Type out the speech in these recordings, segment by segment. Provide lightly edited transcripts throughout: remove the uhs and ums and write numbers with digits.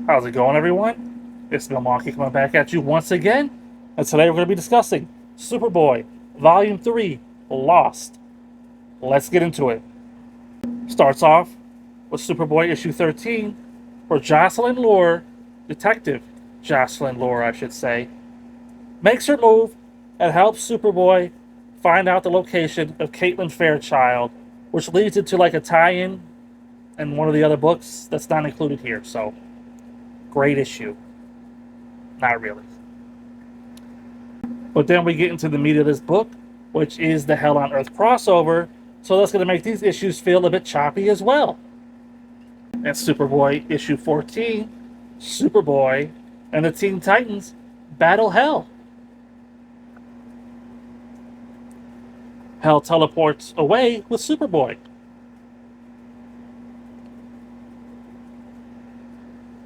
How's it going, everyone? It's the Monkey coming back at you once again, and today we're going to be discussing Superboy Volume 3 Lost. Let's get into it. Starts off with Superboy issue 13, where Detective Jocelyn Lore, I should say, makes her move and helps Superboy find out the location of Caitlin Fairchild, which leads into like a tie-in in one of the other books that's not included here. So, great issue. Not really. But then we get into the meat of this book, which is the Hell on Earth crossover. So that's going to make these issues feel a bit choppy as well. And Superboy issue 14, Superboy and the Teen Titans battle Hell. Hell teleports away with Superboy.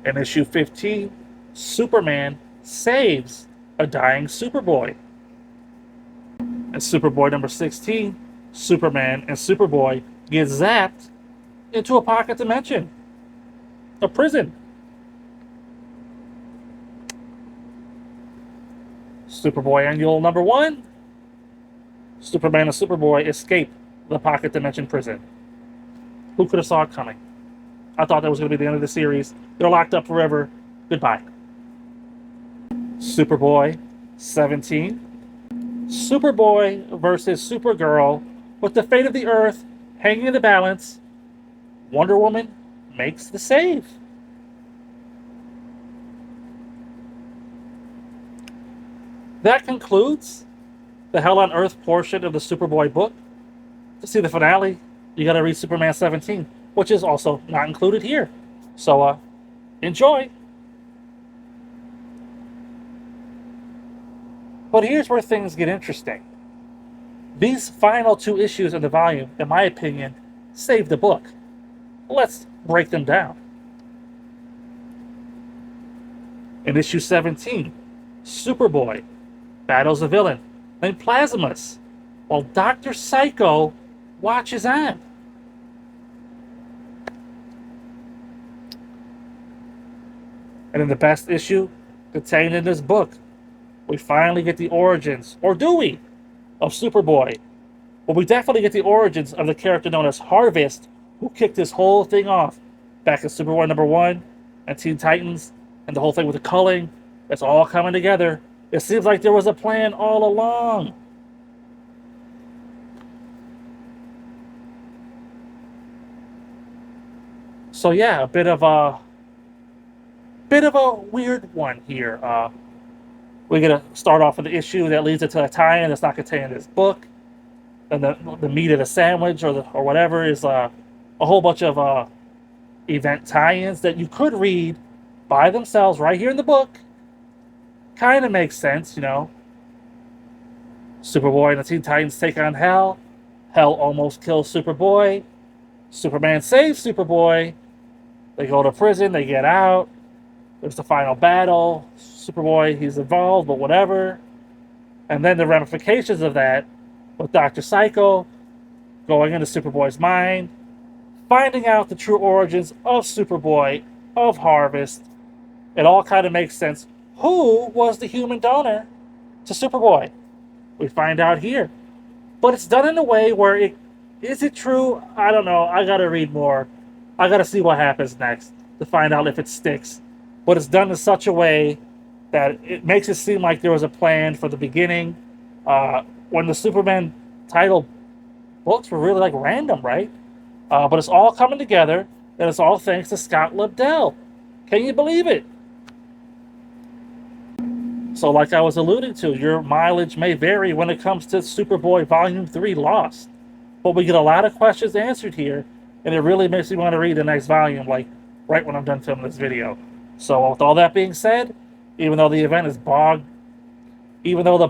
In issue 15, Superman saves a dying Superboy. In Superboy number 16, Superman and Superboy get zapped into a pocket dimension, a prison. Superboy Annual number 1, Superman and Superboy escape the pocket dimension prison. Who could have saw it coming? I thought that was going to be the end of the series. They're locked up forever. Goodbye. Superboy 17. Superboy versus Supergirl with the fate of the Earth hanging in the balance. Wonder Woman makes the save. That concludes the Hell on Earth portion of the Superboy book. To see the finale, you gotta read Superman 17, which is also not included here. So, enjoy. But here's where things get interesting. These final 2 issues in the volume, in my opinion, save the book. Let's break them down. In issue 17, Superboy battles a villain named Plasmus, while Dr. Psycho watches on. And in the best issue contained in this book, we finally get the origins, or do we, of Superboy? Well, we definitely get the origins of the character known as Harvest, who kicked this whole thing off back in Superboy number 1 and Teen Titans, and the whole thing with the culling. It's all coming together. It seems like there was a plan all along. So yeah, a bit of a weird one here. We're gonna start off with the issue that leads into a tie-in that's not contained in this book, and the meat of the sandwich or whatever is a whole bunch of event tie-ins that you could read by themselves right here in the book. Kind of makes sense, you know. Superboy and the Teen Titans take on Hell. Hell almost kills Superboy. Superman saves Superboy. They go to prison. They get out. There's the final battle. Superboy, he's involved, but whatever. And then the ramifications of that with Dr. Psycho going into Superboy's mind, finding out the true origins of Superboy, of Harvest. It all kind of makes sense. Who was the human donor to Superboy? We find out here. But it's done in a way where is it true? I don't know. I gotta read more. I gotta see what happens next to find out if it sticks. But it's done in such a way that it makes it seem like there was a plan for the beginning. When the Superman title books were really like random, right? But it's all coming together, and it's all thanks to Scott Lobdell. Can you believe it? So like I was alluding to, your mileage may vary when it comes to Superboy Volume 3 Lost. But we get a lot of questions answered here, and it really makes me want to read the next volume, like right when I'm done filming this video. So with all that being said, even though the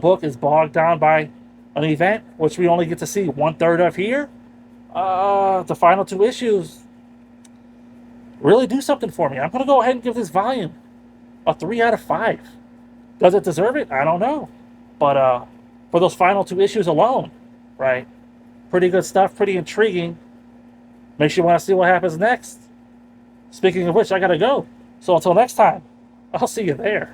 book is bogged down by an event, which we only get to see 1/3 of here, the final 2 issues really do something for me. I'm going to go ahead and give this volume a 3 out of 5. Does it deserve it? I don't know. But for those final 2 issues alone, right? Pretty good stuff, pretty intriguing. Makes you want to see what happens next. Speaking of which, I gotta go. So until next time, I'll see you there.